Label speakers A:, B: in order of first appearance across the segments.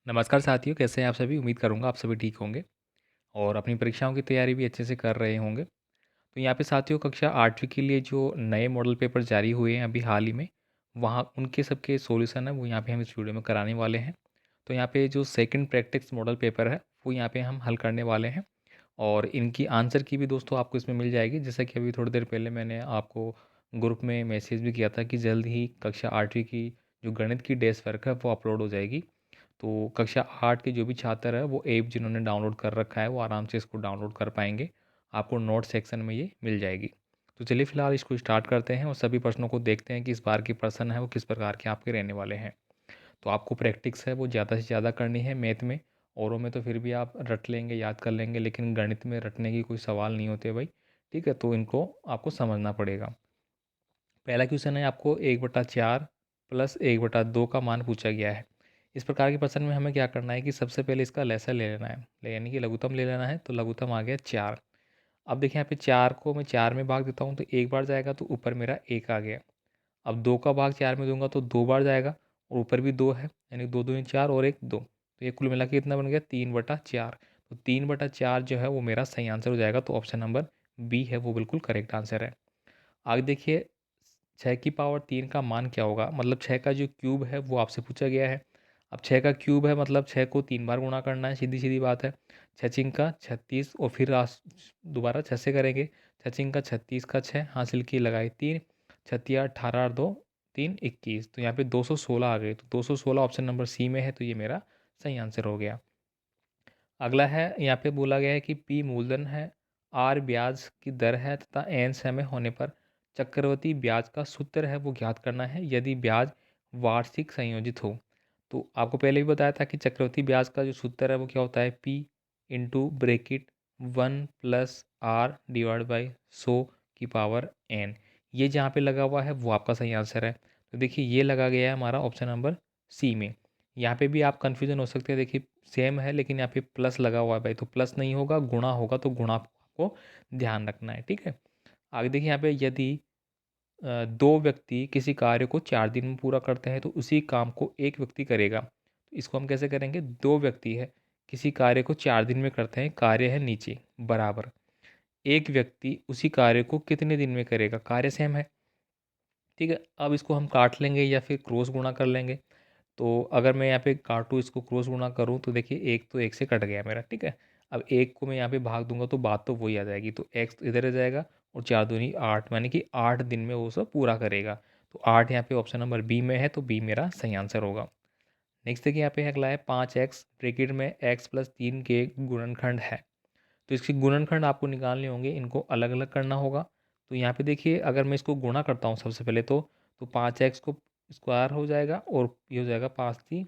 A: नमस्कार साथियों, कैसे हैं आप सभी? उम्मीद करूँगा आप सभी ठीक होंगे और अपनी परीक्षाओं की तैयारी भी अच्छे से कर रहे होंगे। तो यहाँ पे साथियों कक्षा 8वीं के लिए जो नए मॉडल पेपर जारी हुए हैं अभी हाल ही में, वहाँ उनके सबके सॉल्यूशन है वो यहाँ पे हम इस वीडियो में कराने वाले हैं। तो यहाँ पे जो सेकंड प्रैक्टिस मॉडल पेपर है, वो यहाँ पे हम हल करने वाले हैं और इनकी आंसर की भी दोस्तों आपको इसमें मिल जाएगी। जैसा कि अभी थोड़ी देर पहले मैंने आपको ग्रुप में मैसेज भी किया था कि जल्द ही कक्षा 8वीं की जो गणित की डेस्क वर्क है वो अपलोड हो जाएगी। तो कक्षा 8 के जो भी छात्र हैं वो ऐप जिन्होंने डाउनलोड कर रखा है वो आराम से इसको डाउनलोड कर पाएंगे। आपको नोट सेक्शन में ये मिल जाएगी। तो चलिए फिलहाल इसको स्टार्ट करते हैं और सभी प्रश्नों को देखते हैं कि इस बार के प्रश्न है वो किस प्रकार के आपके रहने वाले हैं। तो आपको प्रैक्टिस है वो ज़्यादा से ज़्यादा करनी है मैथ में। औरों में तो फिर भी आप रट लेंगे, याद कर लेंगे, लेकिन गणित में रटने की कोई सवाल नहीं होते भाई। ठीक है, तो इनको आपको समझना पड़ेगा। पहला क्वेश्चन है, आपको 1/4 प्लस 1/2 का मान पूछा गया है। इस प्रकार के प्रश्न में हमें क्या करना है कि सबसे पहले इसका लेसा ले लेना है, यानी कि लघुत्तम ले लेना है। तो लघुत्तम आ गया 4। अब देखिए यहाँ पे 4 को मैं 4 में भाग देता हूँ तो एक बार जाएगा, तो ऊपर मेरा 1 आ गया। अब 2 का भाग 4 में दूंगा तो 2 बार जाएगा और ऊपर भी 2 है, यानी 2 दूनी 4 और 1 2। तो ये कुल मिला के कितना बन गया? 3/4। तो 3/4 जो है वो मेरा सही आंसर हो जाएगा। तो ऑप्शन नंबर बी है वो बिल्कुल करेक्ट आंसर है। आगे देखिए, 6 की पावर 3 का मान क्या होगा? मतलब 6 का जो क्यूब है वो आपसे पूछा गया है। अब 6 का क्यूब है मतलब 6 को 3 बार गुणा करना है, सीधी सीधी बात है। 6 36 और फिर दोबारा 6 से करेंगे। 6 का 6 हासिल की, लगाए 3, 6 18 और 2 3 21। तो यहाँ पे 216 आ गए। तो 216 ऑप्शन नंबर सी में है, तो ये मेरा सही आंसर हो गया। अगला है, यहाँ पे बोला गया है कि पी मूलधन है, आर ब्याज की दर है तथा एन समय होने पर चक्रवृद्धि ब्याज का सूत्र है वो ज्ञात करना है यदि ब्याज वार्षिक संयोजित हो। तो आपको पहले भी बताया था कि चक्रवृद्धि ब्याज का जो सूत्र है वो क्या होता है? पी इंटू ब्रेकिट 1+r/100 की पावर n। ये जहाँ पे लगा हुआ है वो आपका सही आंसर है। तो देखिए ये लगा गया है हमारा ऑप्शन नंबर सी में। यहाँ पे भी आप कन्फ्यूजन हो सकते हैं। देखिए सेम है लेकिन यहाँ पे प्लस लगा हुआ है भाई, तो प्लस नहीं होगा, गुणा होगा। तो गुणा आपको ध्यान रखना है, ठीक है। आगे देखिए यहाँ पे, यदि 2 व्यक्ति किसी कार्य को 4 दिन में पूरा करते हैं तो उसी काम को एक व्यक्ति करेगा। तो इसको हम कैसे करेंगे? 2 व्यक्ति है, किसी कार्य को 4 दिन में करते हैं, कार्य है नीचे, बराबर एक व्यक्ति उसी कार्य को कितने दिन में करेगा? कार्य सेम है, ठीक है। अब इसको हम काट लेंगे या फिर क्रॉस गुणा कर लेंगे। तो अगर मैं यहाँ पे काटूँ, इसको क्रॉस गुणा करूँ, तो देखिए एक तो एक से कट गया मेरा, ठीक है। अब एक को मैं यहाँ पे भाग दूंगा तो बात तो वही आ जाएगी। तो एक्स इधर आ जाएगा और 4 दूनी 8, यानी कि 8 दिन में वो सब पूरा करेगा। तो 8 यहाँ पे ऑप्शन नंबर बी में है, तो बी मेरा सही आंसर होगा। नेक्स्ट देखिए, यहाँ पे अगला है 5x ब्रैकेट में x+3 के गुणनखंड है। तो इसके गुणनखंड आपको निकालने होंगे, इनको अलग अलग करना होगा। तो यहाँ पे देखिए, अगर मैं इसको गुणा करता हूँ सबसे पहले तो 5x को स्क्वायर हो जाएगा और ये हो जाएगा 5×3 =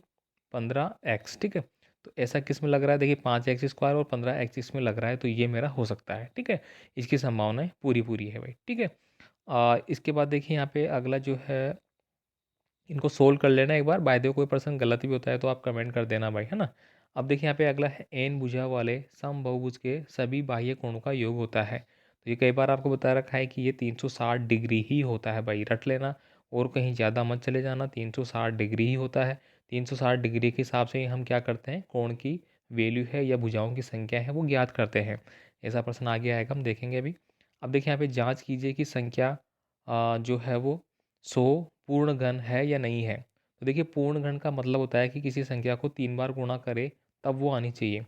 A: 15x, ठीक है। तो ऐसा किस में लग रहा है? देखिए 5x² और 15x इसमें लग रहा है, तो ये मेरा हो सकता है, ठीक है। इसकी संभावनाएं पूरी पूरी है भाई, ठीक है। इसके बाद देखिए यहाँ पे अगला जो है, इनको सोल्व कर लेना एक बार। बाय द वे कोई पर्सन गलत भी होता है तो आप कमेंट कर देना भाई, है ना। अब देखिए यहाँ पे अगला है, एन भुजा वाले समबाहुभुज के सभी बाह्य कोणों का योग होता है। तो ये कई बार आपको बता रखा है कि ये 360 डिग्री ही होता है भाई, रट लेना और कहीं ज़्यादा मत चले जाना। 360 डिग्री ही होता है। 360 डिग्री के हिसाब से ही हम क्या करते हैं, कोण की वैल्यू है या भुजाओं की संख्या है वो ज्ञात करते हैं। ऐसा प्रश्न आगे आएगा, हम देखेंगे अभी। अब देखिए यहाँ पे जाँच कीजिए कि संख्या जो है वो 100 पूर्ण घन है या नहीं है। तो देखिए पूर्ण घन का मतलब होता है कि किसी संख्या को 3 बार गुणा करे तब वो आनी चाहिए।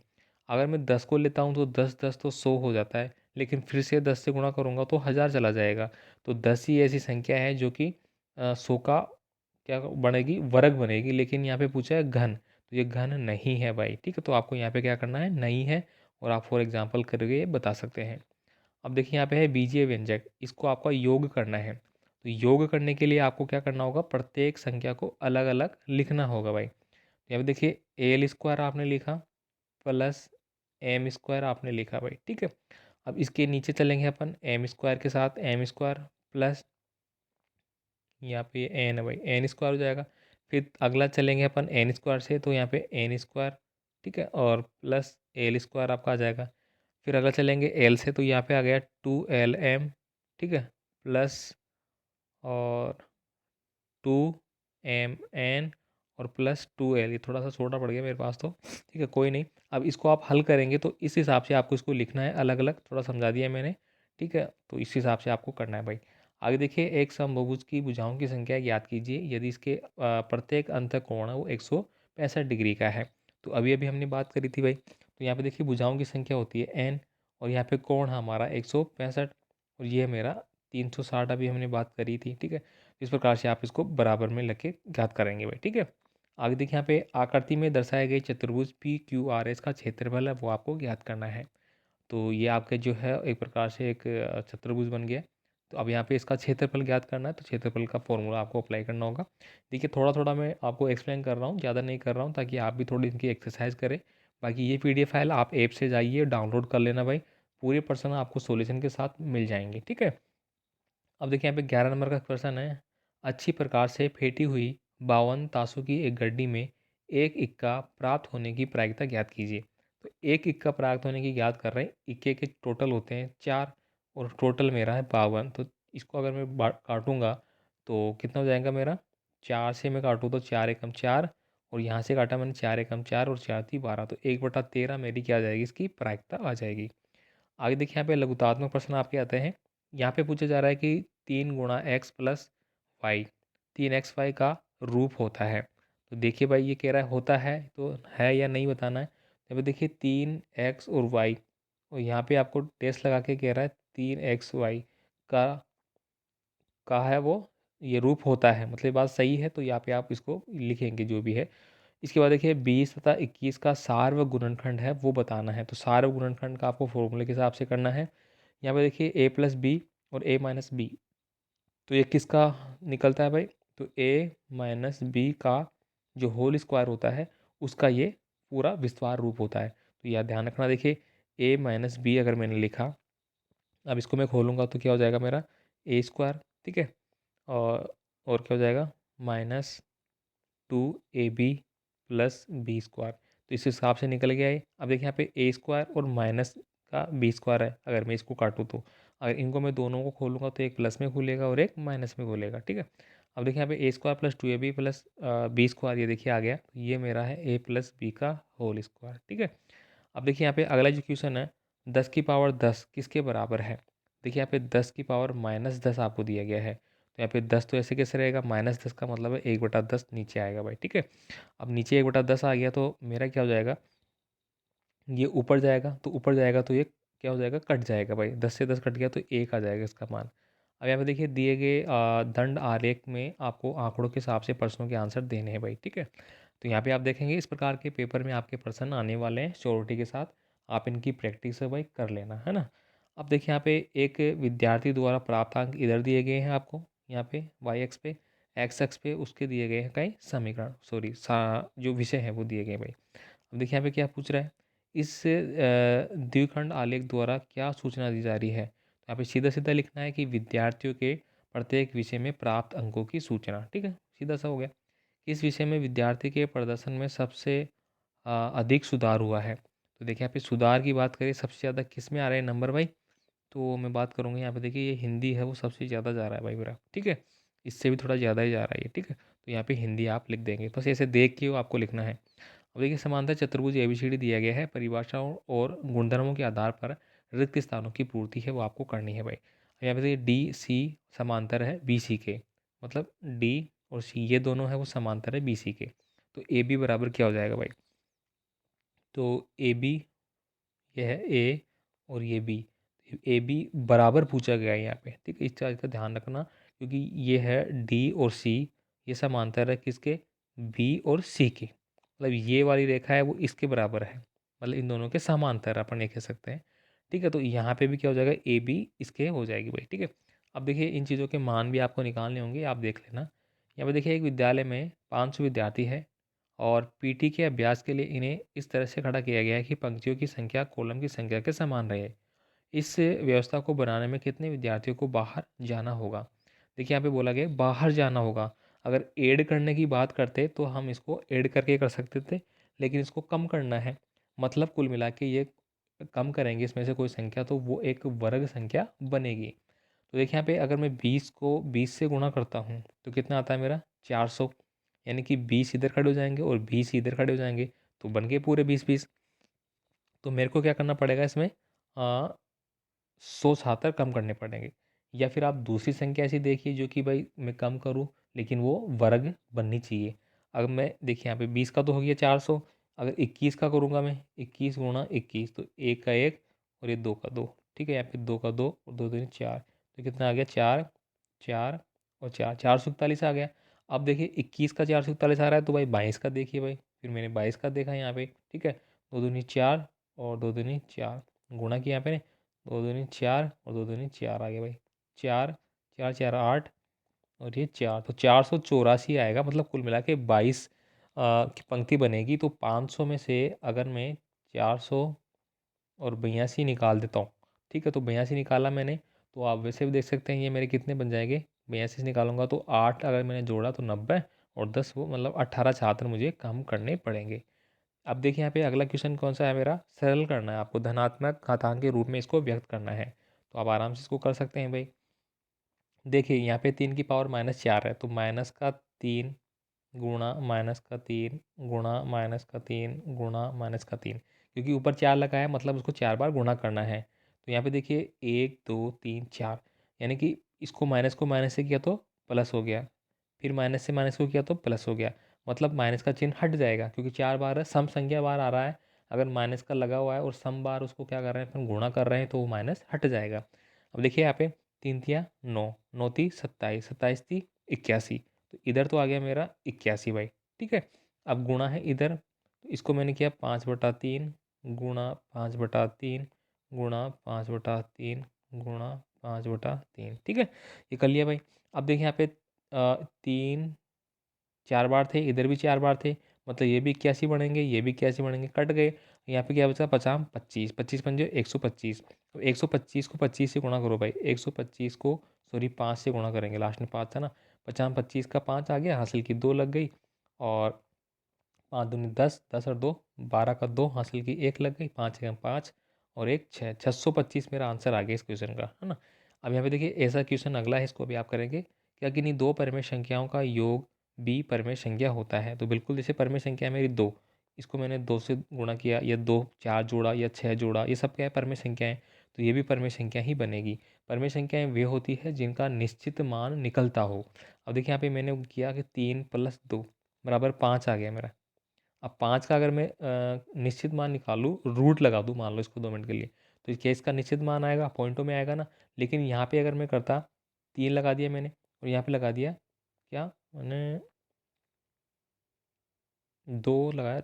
A: अगर मैं 10 को लेता हूँ तो 10 10 तो 100 हो जाता है, लेकिन फिर से 10 से गुणा करूँगा तो 1000 चला जाएगा। तो 10 ही ऐसी संख्या है जो कि 100 का क्या बनेगी, वर्ग बनेगी। लेकिन यहाँ पे पूछा है घन, तो ये घन नहीं है भाई, ठीक है। तो आपको यहाँ पे क्या करना है, नहीं है, और आप फॉर एग्जाम्पल करके बता सकते हैं। अब देखिए यहाँ पे है बीजीय व्यंजक, इसको आपका योग करना है। तो योग करने के लिए आपको क्या करना होगा, प्रत्येक संख्या को अलग अलग लिखना होगा भाई। यहाँ पे देखिए l² आपने लिखा प्लस m² आपने लिखा भाई, ठीक है। अब इसके नीचे चलेंगे अपन m² के साथ, m² प्लस यहाँ पे n है भाई, n² हो जाएगा। फिर अगला चलेंगे अपन n² से, तो यहाँ पे n², ठीक है, और प्लस l² आपका आ जाएगा। फिर अगर चलेंगे एल से, तो यहाँ पे आ गया 2lm, ठीक है, प्लस और 2mn, और प्लस 2l, ये थोड़ा सा छोटा पड़ गया मेरे पास तो, ठीक है कोई नहीं। अब इसको आप हल करेंगे तो इस हिसाब से आपको इसको लिखना है, अलग अलग थोड़ा समझा दिया मैंने, ठीक है। तो इस हिसाब से आपको करना है भाई। आगे देखिए, एक समभुज की भुजाओं की संख्या ज्ञात कीजिए यदि इसके प्रत्येक अंतःकोण है वो 165 डिग्री का है। तो अभी अभी हमने बात करी थी भाई, तो यहाँ पे देखिए भुजाओं की संख्या होती है n, और यहाँ पे कोण है हमारा 165, और ये मेरा 360 अभी हमने बात करी थी, ठीक है। इस प्रकार से आप इसको बराबर में लग के ज्ञात करेंगे भाई, ठीक है। आगे देखिए, यहाँ पे आकृति में दर्शाए गए चतुर्भुज पी क्यू आर एस का क्षेत्रफल है वो आपको ज्ञात करना है। तो ये आपके जो है एक प्रकार से एक चतुर्भुज बन गया। तो अब यहाँ पे इसका क्षेत्रफल ज्ञात करना है, तो क्षेत्रफल का फॉर्मूला आपको अप्लाई करना होगा। देखिए थोड़ा थोड़ा मैं आपको एक्सप्लेन कर रहा हूँ, ज़्यादा नहीं कर रहा हूँ, ताकि आप भी थोड़ी इनकी एक्सरसाइज करें। बाकी ये PDF फाइल आप ऐप से जाइए डाउनलोड कर लेना भाई, पूरे पर्सन आपको सॉल्यूशन के साथ मिल जाएंगे, ठीक है। अब देखिए यहाँ पे 11 नंबर का क्वेश्चन है, अच्छी प्रकार से फेंटी हुई 52 ताशों की एक गड्डी में एक इक्का प्राप्त होने की प्रायिकता ज्ञात कीजिए। तो एक इक्का प्राप्त होने की ज्ञात कर रहे हैं, इक्के के टोटल होते हैं 4, और टोटल मेरा है 52। तो इसको अगर मैं काटूंगा तो कितना हो जाएगा मेरा, 4 से मैं काटूँ तो 4 एकम 4, और यहाँ से काटा मैंने 4 एकम 4 और 4 थी 12, तो 1/13 मेरी क्या आ जाएगी, इसकी प्रायिकता आ जाएगी। आगे देखिए, यहाँ पे लघुतात्मक प्रश्न आपके आते हैं। यहाँ पे पूछा जा रहा है कि 3 × x + y, 3xy का रूप होता है। तो देखिए भाई, ये कह रहा है होता है, तो है या नहीं बताना है। यहाँ पे देखिए 3x और y, और यहाँ पे आपको टेस्ट लगा के कह रहा है 3xy का है वो ये रूप होता है, मतलब बात सही है, तो यहाँ पे आप इसको लिखेंगे जो भी है। इसके बाद देखिए 20 तथा 21 का सार्व गुणनखंड है वो बताना है। तो सार्व गुणनखंड का आपको फॉर्मूले के हिसाब से करना है। यहाँ पे देखिए a+b और a-b, तो ये किसका निकलता है भाई, तो a-b का जो होल स्क्वायर होता है उसका ये पूरा विस्तार रूप होता है। तो यह ध्यान रखना। देखिए a-b अगर मैंने लिखा, अब इसको मैं खोलूँगा तो क्या हो जाएगा मेरा a², ठीक है, और क्या हो जाएगा -2ab + b²। तो इस हिसाब से निकल गया ये। अब देखिए यहाँ पे a² और माइनस का b² है, अगर मैं इसको काटूँ तो अगर इनको मैं दोनों को खोलूँगा तो एक प्लस में खुलेगा और एक माइनस में खुलेगा, ठीक है। अब देखिए यहाँ पे a² + 2ab + b², ये देखिए आ गया, तो ये मेरा है a + b का होल स्क्वायर, ठीक है। अब देखिए यहाँ पे अगला जो क्वेश्चन है, 10⁻10 किसके बराबर है। देखिए यहाँ पे 10⁻−10 आपको दिया गया है, तो यहाँ पे 10 तो ऐसे कैसे रहेगा, -10 का मतलब है 1/10 नीचे आएगा भाई, ठीक है। अब नीचे 1/10 आ गया तो मेरा क्या हो जाएगा, ये ऊपर जाएगा, तो ऊपर जाएगा तो ये क्या हो जाएगा, कट जाएगा भाई, 10 से 10 कट गया तो 1 आ जाएगा इसका मान। अब यहाँ पे देखिए दिए गए दंड आरेख में आपको आंकड़ों के हिसाब से प्रश्नों के आंसर देने हैं भाई, ठीक है। तो यहाँ पे आप देखेंगे इस प्रकार के पेपर में आपके प्रश्न आने वाले हैं श्योरिटी के साथ, आप इनकी प्रैक्टिस है भाई कर लेना, है ना। अब देखिए यहाँ पे एक विद्यार्थी द्वारा प्राप्त अंक इधर दिए गए हैं आपको, यहाँ पे वाई एक्स पे, एक्स एक्स पे उसके दिए गए हैं कई समीकरण, सॉरी जो विषय है वो दिए गए भाई। अब देखिए यहाँ पे क्या पूछ रहा है, इस द्विखंड आलेख द्वारा क्या सूचना दी जा रही है। तो यहाँ पे सीधा सीधा लिखना है कि विद्यार्थियों के प्रत्येक विषय में प्राप्त अंकों की सूचना, ठीक है, सीधा सा हो गया। इस विषय में विद्यार्थी के प्रदर्शन में सबसे अधिक सुधार हुआ है। तो देखिए यहाँ पे सुधार की बात करें, सबसे ज़्यादा किस में आ रहे हैं नंबर भाई, तो मैं बात करूँगा यहाँ पे देखिए ये हिंदी है वो सबसे ज़्यादा जा रहा है भाई मेरा, ठीक है, इससे भी थोड़ा ज़्यादा ही जा रहा है ये, ठीक है। तो यहाँ पे हिंदी आप लिख देंगे, बस ऐसे देख के वो आपको लिखना है। अब देखिए समांतर चतुर्भुज ABCD दिया गया है, परिभाषाओं और गुणधर्मों के आधार पर रिक्त स्थानों की पूर्ति है वो आपको करनी है भाई। यहाँ पे देखिए DC समांतर है BC के, मतलब D और C ये दोनों है वो समांतर है BC के, तो AB बराबर क्या हो जाएगा भाई, तो AB ये है A और ये B, AB बराबर पूछा गया है यहाँ पे, ठीक है, इस चीज़ का ध्यान रखना, क्योंकि ये है D और C, ये समांतर है किसके, B और C के, मतलब ये वाली रेखा है वो इसके बराबर है, मतलब इन दोनों के समांतर अपन ये कह सकते हैं, ठीक है। तो यहाँ पे भी क्या हो जाएगा, AB इसके हो जाएगी भाई, ठीक है। अब देखिए इन चीज़ों के मान भी आपको निकालने होंगे, आप देख लेना। यहाँ पे देखिए एक विद्यालय में 500 विद्यार्थी है, और पीटी के अभ्यास के लिए इन्हें इस तरह से खड़ा किया गया है कि पंक्तियों की संख्या कॉलम की संख्या के समान रहे। इस व्यवस्था को बनाने में कितने विद्यार्थियों को बाहर जाना होगा। देखिए यहाँ पे बोला गया बाहर जाना होगा, अगर ऐड करने की बात करते तो हम इसको ऐड करके कर सकते थे, लेकिन इसको कम करना है, मतलब कुल मिला के ये कम करेंगे इसमें से कोई संख्या तो वो एक वर्ग संख्या बनेगी। तो देखिए यहाँ पे अगर मैं 20 को 20 से गुणा करता हूँ तो कितना आता है मेरा 400, यानी कि 20 इधर खड़े हो जाएंगे और 20 इधर खड़े हो जाएंगे, तो बन गए पूरे 20-20। तो मेरे को क्या करना पड़ेगा इसमें, 100 छात्र कम करने पड़ेंगे। या फिर आप दूसरी संख्या ऐसी देखिए जो कि भाई मैं कम करूँ लेकिन वो वर्ग बननी चाहिए। अगर मैं देखिए यहाँ पे 20 का तो हो गया 400, अगर 21 का करूँगा मैं, 21 गुणा 21, तो एक का एक और ये दो का दो, ठीक है, यहाँ पे दो का दो और दो दूनी चार, तो कितना आ गया, चार, चार और चार, 441 आ गया। अब देखिए 21 का 441 आ रहा है, तो भाई 22 का देखिए भाई, फिर मैंने 22 का देखा यहाँ पे, ठीक है, दो दूनी चार और दो दूनी चार, गुणा किया यहाँ पे, दो दूनी चार और दो दूनी चार आ गया भाई, चार, चार चार आठ और ये चार, तो 484 आएगा। मतलब कुल मिला के 22 की पंक्ति बनेगी। तो 500 में से अगर मैं 400 और 82 निकाल देता हूँ, ठीक है, तो 82 निकाला मैंने, तो आप वैसे भी देख सकते हैं ये मेरे कितने बन जाएंगे, 82 से निकालूंगा तो 8, अगर मैंने जोड़ा तो 90 और 10 वो मतलब 18 छात्र मुझे कम करने पड़ेंगे। अब देखिए यहाँ पे अगला क्वेश्चन कौन सा है मेरा, सरल करना है आपको, धनात्मक घातांक के रूप में इसको व्यक्त करना है, तो आप आराम से इसको कर सकते हैं भाई। देखिए यहाँ पे 3 की पावर -4 है, तो -3 गुणा -3 गुणा -3 गुणा -3, क्योंकि ऊपर 4 लगा है मतलब उसको 4 बार गुणा करना है। तो यहाँ पे देखिए 1 2 3 4, यानी कि इसको माइनस को माइनस से किया तो प्लस हो गया, फिर माइनस से माइनस को किया तो प्लस हो गया, मतलब माइनस का चिन्ह हट जाएगा क्योंकि 4 बार है, सम संख्या बार आ रहा है। अगर माइनस का लगा हुआ है और सम बार उसको क्या कर रहे हैं, अपन गुणा कर रहे हैं, तो वो माइनस हट जाएगा। अब देखिए यहाँ पे 3 तिया 9, 9 ती 27, 27 ती 81, तो इधर तो आ गया मेरा 81 भाई, ठीक है। अब गुणा है इधर, तो इसको मैंने किया 5/3 गुणा 5/3 गुणा 5/3 गुणा 5/3, ठीक है, ये कर लिया भाई। अब देखिए यहाँ पे 3 4 बार थे, इधर भी 4 बार थे, मतलब ये भी 81 बढ़ेंगे, ये भी 81 बढ़ेंगे, कट गए। यहाँ पे क्या बचा, 50 25, 25 पंजे 125, तो 125 को 25 से गुणा करो भाई, 125 को सॉरी 5 से गुणा करेंगे, लास्ट में 5 था ना, 50 25 का 5 आ गया, हासिल की 2 लग गई, और 5 दूनी 10, 10 और 2 12 का 2, हासिल की 1 लग गई, 5 एकम 5 और एक 6, 625 मेरा आंसर आ गया इस क्वेश्चन का, है ना। अब यहाँ पे देखिए ऐसा क्वेश्चन अगला है, इसको भी आप करेंगे, क्या किन्हीं दो परिमेय संख्याओं का योग भी परिमेय संख्या होता है। तो बिल्कुल, जैसे परिमेय संख्या है मेरी 2, इसको मैंने 2 से गुणा किया, या 2 4 जोड़ा या 6 जोड़ा, ये सब क्या है, परिमेय संख्याएं, तो ये भी परिमेय संख्या ही बनेगी। परिमेय संख्याएं वे होती है जिनका निश्चित मान निकलता हो। अब देखिए यहाँ पे मैंने किया कि 3 + 2 बराबर 5 आ गया मेरा। अब 5 का अगर मैं निश्चित मान निकालूँ, रूट लगा दूँ, मान लो इसको 2 मिनट के लिए, तो क्या इसका निश्चित मान आएगा, पॉइंटों में आएगा ना। लेकिन यहाँ पे अगर मैं करता, 3 लगा दिया मैंने और यहाँ पे लगा दिया, क्या मैंने 2 लगाया,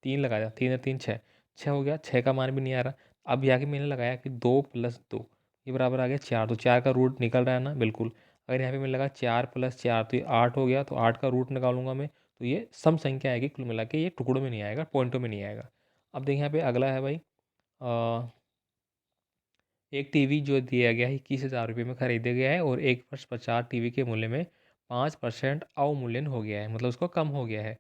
A: 3 लगाया, 3 और 3 6, 6 हो गया, 6 का मान भी नहीं आ रहा। अब यहाँ के मैंने लगाया कि 2 + 2 ये बराबर आ गया 4, तो 4 का रूट निकल रहा है ना, बिल्कुल। अगर यहाँ पे मैंने लगा 4 + 4 तो ये 8 हो गया, तो 8 का रूट निकालूंगा मैं, तो ये सम संख्या आएगी, कुल मिला के ये टुकड़ों में नहीं आएगा, पॉइंटों में नहीं आएगा। अब देखिए यहाँ पे अगला है भाई, एक टीवी जो दिया गया है 21,000 रुपये में खरीदा गया है और 1 वर्ष पश्चात टीवी के मूल्य में 5% अवमूल्यन हो गया है, मतलब उसको कम हो गया है।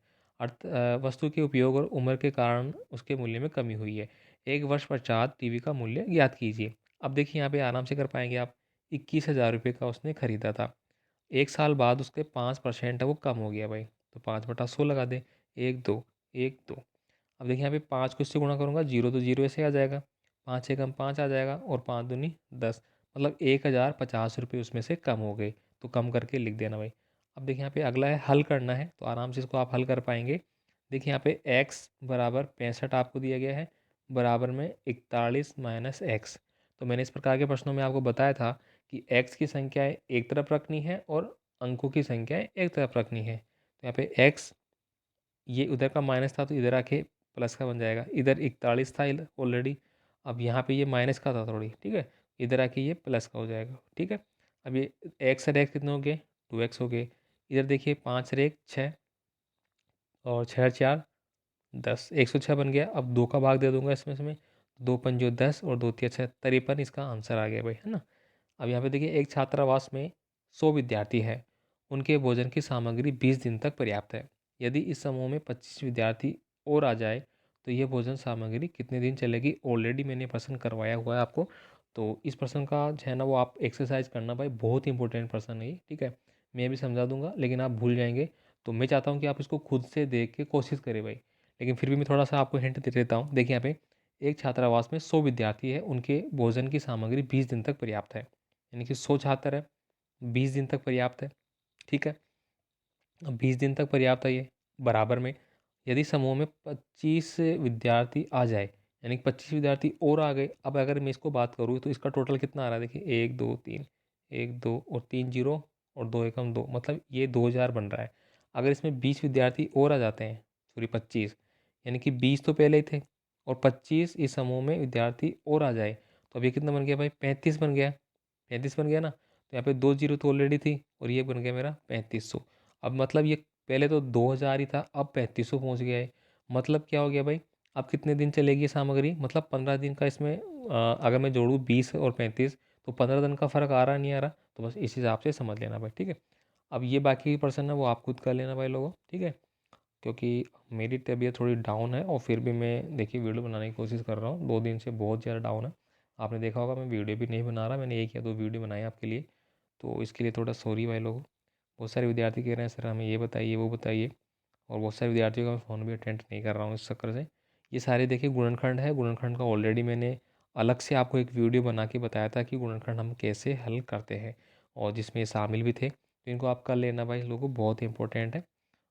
A: वस्तु के उपयोग और उम्र के कारण उसके मूल्य में कमी हुई है। 1 वर्ष पश्चात टीवी का मूल्य ज्ञात कीजिए। अब देखिए यहाँ पे आराम से कर पाएंगे आप, 21,000 रुपये का उसने खरीदा था, 1 साल बाद उसके 5% है वो कम हो गया भाई, तो 5/100 लगा दे, 1 2 1 2। अब देखिए यहाँ पे 5 को इससे गुणा करूँगा, जीरो तो जीरो ऐसे आ जाएगा, 5 एकम 5 आ जाएगा और 5 दूनी 10, मतलब 1,050 रुपये उसमें से कम हो गए, तो कम करके लिख देना भाई। अब देखिए यहाँ पे अगला है हल करना है, तो आराम से इसको आप हल कर पाएंगे। देखिए यहाँ पे x बराबर 65 आपको दिया गया है, बराबर में 41 - x। तो मैंने इस प्रकार के प्रश्नों में आपको बताया था कि x की संख्याएं एक तरफ रखनी है और अंकों की संख्याएं एक तरफ रखनी है। तो यहाँ पे x, ये उधर का माइनस था तो इधर आके प्लस का बन जाएगा, इधर 41 था ऑलरेडी, अब यहाँ पे ये माइनस का था थोड़ी, ठीक है, इधर आके ये प्लस का हो जाएगा, ठीक है। अब ये एक्स और एक्स कितने हो गए, 2x हो गए। इधर देखिए 5 और 1 6 और 6 और 4 10, 106 बन गया। अब 2 का भाग दे दूंगा इसमें से मैं, 2 पंजो 10 और 2 तिया 6, 53 इसका आंसर आ गया भाई, है ना। अब यहाँ पे देखिए एक छात्रावास में 100 विद्यार्थी है, उनके भोजन की सामग्री 20 दिन तक पर्याप्त है। यदि इस समूह में 25 विद्यार्थी और आ जाए तो यह भोजन सामग्री कितने दिन चलेगी। ऑलरेडी मैंने प्रश्न करवाया हुआ है आपको, तो इस प्रश्न का जो है ना वो आप एक्सरसाइज करना भाई, बहुत इंपॉर्टेंट प्रश्न है ये, ठीक है। मैं भी समझा दूंगा लेकिन आप भूल जाएंगे, तो मैं चाहता हूँ कि आप इसको खुद से देख के कोशिश करें भाई। लेकिन फिर भी मैं थोड़ा सा आपको हिंट दे देता हूँ। देखिए यहाँ पे एक छात्रावास में 100 विद्यार्थी है, उनके भोजन की सामग्री 20 दिन तक पर्याप्त है। यानी कि 100 छात्र है, 20 दिन तक पर्याप्त है। ठीक है, अब 20 दिन तक पर्याप्त है ये। बराबर में यदि समूह में 25 विद्यार्थी आ जाए, यानी कि 25 विद्यार्थी और आ गए। अब अगर मैं इसको बात करूँ तो इसका टोटल कितना आ रहा है, देखिए 1 2 3, 1 2 और 3 जीरो और 2 एकम 2, मतलब ये 2000 बन रहा है। अगर इसमें 20 विद्यार्थी और आ जाते हैं, सॉरी 25, यानी कि 20 तो पहले ही थे और 25 इस समूह में विद्यार्थी और आ जाए, तो अब ये कितना बन गया भाई, 35 बन गया। 35 बन गया ना, तो यहाँ पे 2 जीरो तो ऑलरेडी थी और ये बन गया मेरा 3500। अब मतलब ये पहले तो 2000 ही था, अब 3500 पहुँच गया है। मतलब क्या हो गया भाई, अब कितने दिन चलेगी ये सामग्री, मतलब 15 दिन का इसमें अगर मैं जोड़ूँ 20 और 35, तो 15 दिन का फ़र्क आ रहा नहीं आ रहा, तो बस इस हिसाब से समझ लेना भाई। ठीक है, अब ये बाकी पर्सन है वो आप खुद कर लेना भाई लोगों। ठीक है, क्योंकि मेरी तबीयत थोड़ी डाउन है और फिर भी मैं देखिए वीडियो बनाने की कोशिश कर रहा हूँ। 2 दिन से बहुत ज़्यादा डाउन है, आपने देखा होगा मैं वीडियो भी नहीं बना रहा। मैंने एक या दो वीडियो बनाए आपके लिए, तो इसके लिए थोड़ा सॉरी भाई लोगों। बहुत सारे विद्यार्थी कह रहे हैं सर हमें ये बताइए वो बताइए, और बहुत सारे विद्यार्थियों का मैं फ़ोन भी अटेंड नहीं कर रहा हूँ इस चक्कर से। ये सारे देखिए गुणनखंड है, गुणनखंड का ऑलरेडी मैंने अलग से आपको एक वीडियो बना के बताया था कि गुणनखंड हम कैसे हल करते हैं, और जिसमें ये शामिल भी थे। तो इनको आप कर लेना भाई लोगों, बहुत इंपॉर्टेंट है।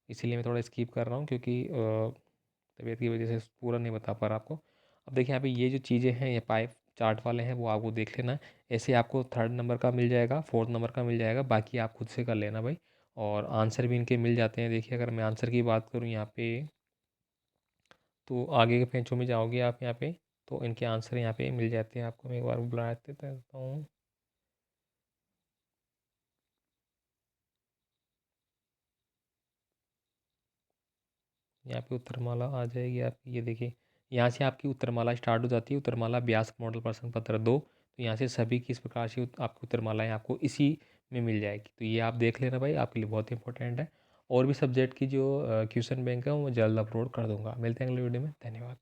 A: इसीलिए मैं थोड़ा स्किप कर रहा हूँ, क्योंकि तबीयत की वजह से पूरा नहीं बता पा रहा आपको। अब देखिए यहाँ पे ये जो चीज़ें हैं, ये पाइप चार्ट वाले हैं, वो आपको देख लेना। ऐसे आपको 3rd नंबर का मिल जाएगा, 4th नंबर का मिल जाएगा, बाकी आप खुद से कर लेना भाई। और आंसर भी इनके मिल जाते हैं। देखिए अगर मैं आंसर की बात करूँ यहाँ पे, तो आगे के पेजों में जाओगे आप यहाँ पे, तो इनके आंसर यहाँ पे मिल जाते हैं आपको। मैं एक बार बुला देता हूँ। यहाँ पे उत्तरमाला आ जाएगी आपकी, ये देखिए यहाँ से आपकी उत्तरमाला स्टार्ट हो जाती है। उत्तरमाला व्यास मॉडल प्रश्न पत्र 2, तो यहाँ से सभी की इस प्रकार से आपकी उत्तरमालाएँ आपको इसी में मिल जाएगी। तो ये आप देख लेना भाई, आपके लिए बहुत इंपॉर्टेंट है। और भी सब्जेक्ट की जो क्वेश्चन बैंक है वो मैं जल्द अपलोड कर दूंगा। मिलते हैं अगले वीडियो में, धन्यवाद।